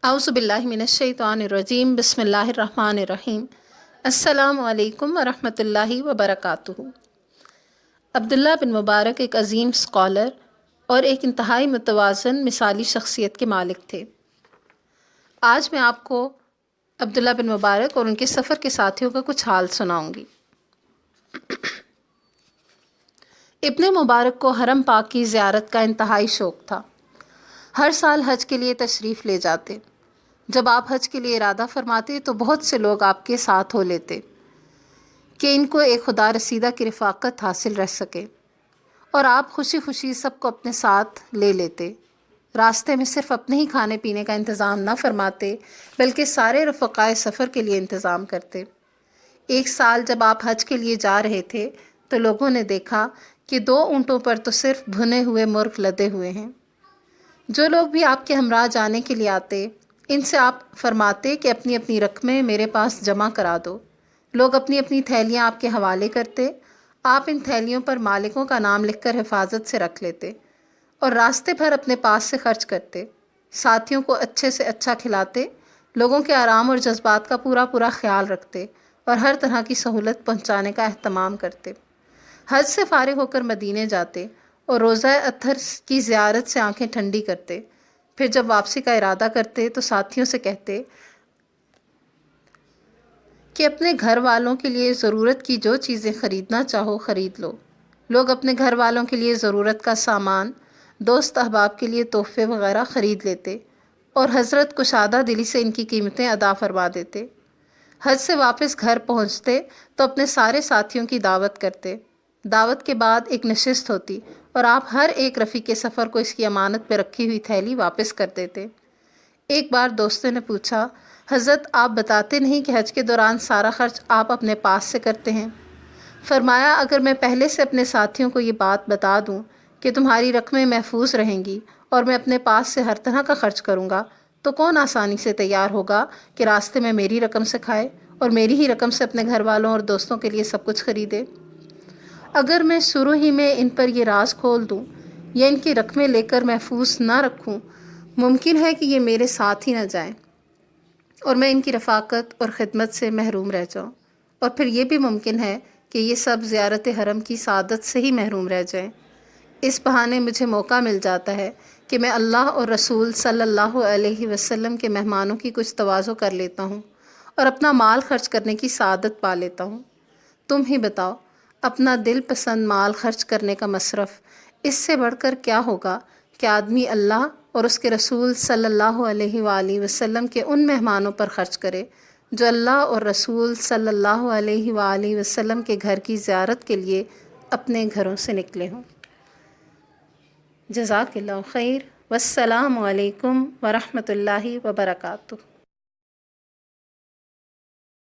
اعوذ باللہ من الشیطان الرجیم بسم اللہ الرحمن الرحیم السلام علیکم ورحمۃ اللہ وبرکاتہ۔ عبداللہ بن مبارک ایک عظیم اسکالر اور ایک انتہائی متوازن مثالی شخصیت کے مالک تھے۔ آج میں آپ کو عبداللہ بن مبارک اور ان کے سفر کے ساتھیوں کا کچھ حال سناؤں گی۔ ابن مبارک کو حرم پاک کی زیارت کا انتہائی شوق تھا۔ ہر سال حج کے لیے تشریف لے جاتے۔ جب آپ حج کے لیے ارادہ فرماتے تو بہت سے لوگ آپ کے ساتھ ہو لیتے کہ ان کو ایک خدا رسیدہ کی رفاقت حاصل رہ سکے، اور آپ خوشی خوشی سب کو اپنے ساتھ لے لیتے۔ راستے میں صرف اپنے ہی کھانے پینے کا انتظام نہ فرماتے بلکہ سارے رفقائے سفر کے لیے انتظام کرتے۔ ایک سال جب آپ حج کے لیے جا رہے تھے تو لوگوں نے دیکھا کہ 2 اونٹوں پر تو صرف بھنے ہوئے مرغ لدے ہوئے ہیں۔ جو لوگ بھی آپ کے ہمراہ جانے کے لیے آتے ان سے آپ فرماتے کہ اپنی اپنی رقمیں میرے پاس جمع کرا دو۔ لوگ اپنی اپنی تھیلیاں آپ کے حوالے کرتے۔ آپ ان تھیلیوں پر مالکوں کا نام لکھ کر حفاظت سے رکھ لیتے اور راستے بھر اپنے پاس سے خرچ کرتے۔ ساتھیوں کو اچھے سے اچھا کھلاتے، لوگوں کے آرام اور جذبات کا پورا خیال رکھتے اور ہر طرح کی سہولت پہنچانے کا اہتمام کرتے۔ حج سے فارغ ہو کر مدینے جاتے اور روضہ اطہر کی زیارت سے آنکھیں ٹھنڈی کرتے۔ پھر جب واپسی کا ارادہ کرتے تو ساتھیوں سے کہتے کہ اپنے گھر والوں کے لیے ضرورت کی جو چیزیں خریدنا چاہو خرید لو۔ لوگ اپنے گھر والوں کے لیے ضرورت کا سامان، دوست احباب کے لیے تحفے وغیرہ خرید لیتے اور حضرت کشادہ دلی سے ان کی قیمتیں ادا فرما دیتے۔ حج سے واپس گھر پہنچتے تو اپنے سارے ساتھیوں کی دعوت کرتے۔ دعوت کے بعد ایک نشست ہوتی اور آپ ہر ایک رفیق سفر کو اس کی امانت پہ رکھی ہوئی تھیلی واپس کر دیتے۔ ایک بار دوستوں نے پوچھا، حضرت آپ بتاتے نہیں کہ حج کے دوران سارا خرچ آپ اپنے پاس سے کرتے ہیں؟ فرمایا، اگر میں پہلے سے اپنے ساتھیوں کو یہ بات بتا دوں کہ تمہاری رقمیں محفوظ رہیں گی اور میں اپنے پاس سے ہر طرح کا خرچ کروں گا تو کون آسانی سے تیار ہوگا کہ راستے میں میری رقم سے کھائے اور میری ہی رقم سے اپنے گھر والوں اور دوستوں کے لیے سب کچھ خریدے؟ اگر میں شروع ہی میں ان پر یہ راز کھول دوں یا ان کی رقمیں لے کر محفوظ نہ رکھوں، ممکن ہے کہ یہ میرے ساتھ ہی نہ جائیں اور میں ان کی رفاقت اور خدمت سے محروم رہ جاؤں، اور پھر یہ بھی ممکن ہے کہ یہ سب زیارت حرم کی سعادت سے ہی محروم رہ جائیں۔ اس بہانے مجھے موقع مل جاتا ہے کہ میں اللہ اور رسول صلی اللہ علیہ وسلم کے مہمانوں کی کچھ تواضع کر لیتا ہوں اور اپنا مال خرچ کرنے کی سعادت پا لیتا ہوں۔ تم ہی بتاؤ، اپنا دل پسند مال خرچ کرنے کا مصرف اس سے بڑھ کر کیا ہوگا کہ آدمی اللہ اور اس کے رسول صلی اللہ علیہ وآلہ وسلم کے ان مہمانوں پر خرچ کرے جو اللہ اور رسول صلی اللہ علیہ وآلہ وسلم کے گھر کی زیارت کے لیے اپنے گھروں سے نکلے ہوں۔ جزاک اللہ خیر، والسلام علیکم ورحمۃ اللہ وبرکاتہ۔